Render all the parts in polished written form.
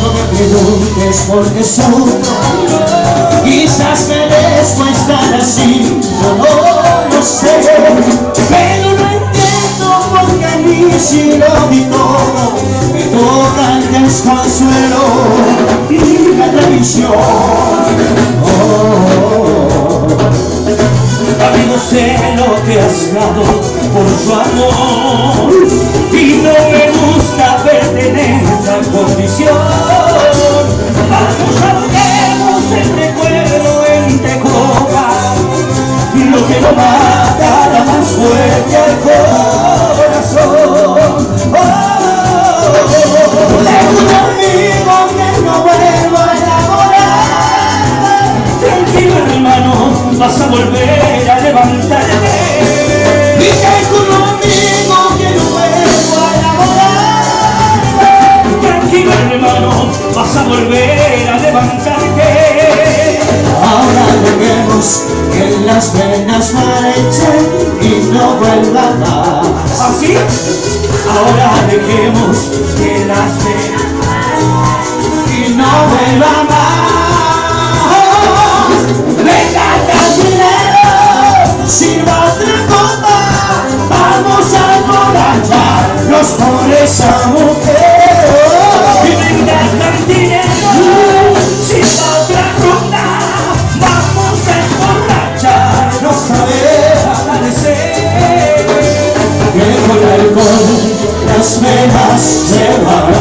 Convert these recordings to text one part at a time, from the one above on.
No me preguntes por qué sufro, quizás merezco estar así, yo no lo sé, pero no entiendo por qué a mí si lo di todo, me toca el desconsuelo y la traición. Amigo, sé lo que has dado por su amor y no me gusta verte en esta condición. Vamos, ahoguemos el recuerdo entre copas, lo que no matará más fuerte al corazón. Dejo un amigo que no vuelvo a enamorar. Tranquilo, hermano, vas a volver a levantarte. Y dejo un amigo que no vuelvo a enamorar. Tranquilo, hermano, vas a volver a levantarte. Ahora dejemos que las venas marchen y no vuelvan más. ¿Así? Ahora dejemos que las venas marchen y no vuelvan más. Venga, cantinero, sirva otra copa, vamos a emborracharnos por esa mujer. Y venga, cantinero, sirva otra copa, vamos a emborracharnos a ver amanecer. Que con alcohol las venas se van,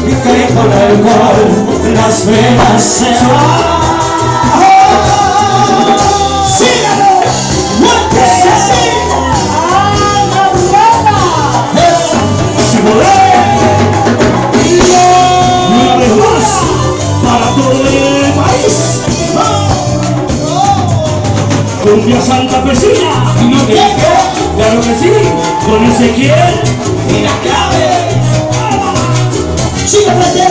y que con alcohol las venas se van. Cumbia Santa Pesina, ¿no te dije? Claro que sí, con Ezequiel y la clave. ¡Síguete!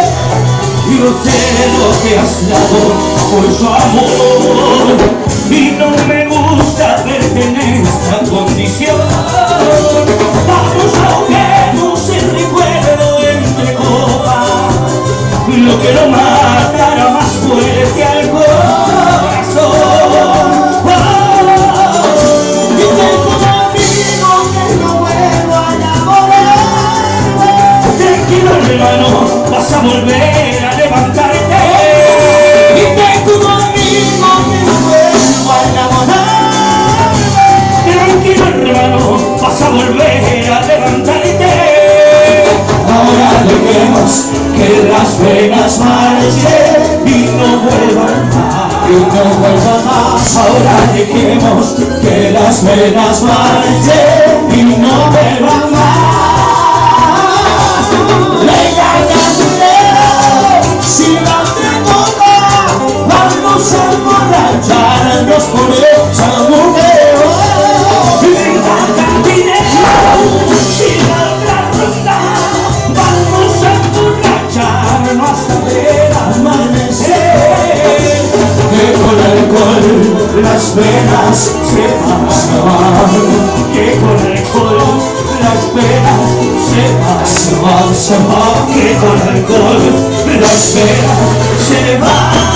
Yo sé lo que has dado por su amor y no me gusta verte en esta condición. Vamos, ahoguemos el recuerdo entre copas, lo que no matará más fuerte al corazón. Hermano, vas a volver a levantarte. Y tengo un amigo que no vuelvo a enamorar. Tranquilo, hermano, vas a volver a levantarte. Ahora dejemos que las venas marchen y no vuelvan más. Y no vuelvan más. Ahora dejemos que las venas marchen y no vuelvan más. Vamos a emborracharnos por esa mujer. Venga, cantinero, siga otra ronda. Vamos a emborracharnos hasta ver amanecer. Que con alcohol las venas se pasan. Que con alcohol las venas se pasan. Que con alcohol las venas se van.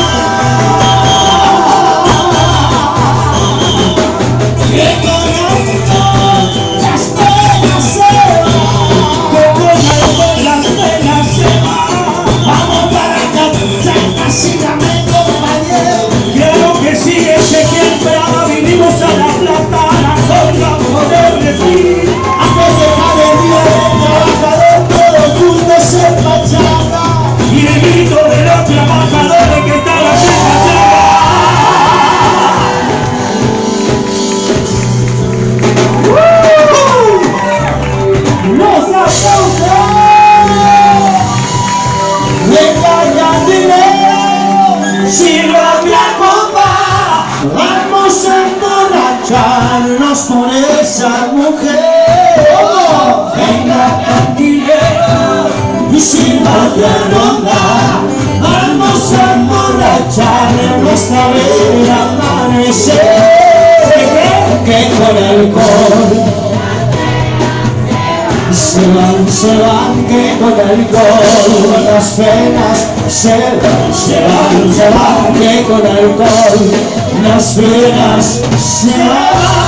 Y el grito de los trabajadores que están emborracharnos por esa mujer. Oh, venga, cantinero, y sirva otra ronda. Vamos a emborracharnos hasta ver amanecer. Que con alcohol se van, que con el gol las penas se van, que con el gol las penas se van.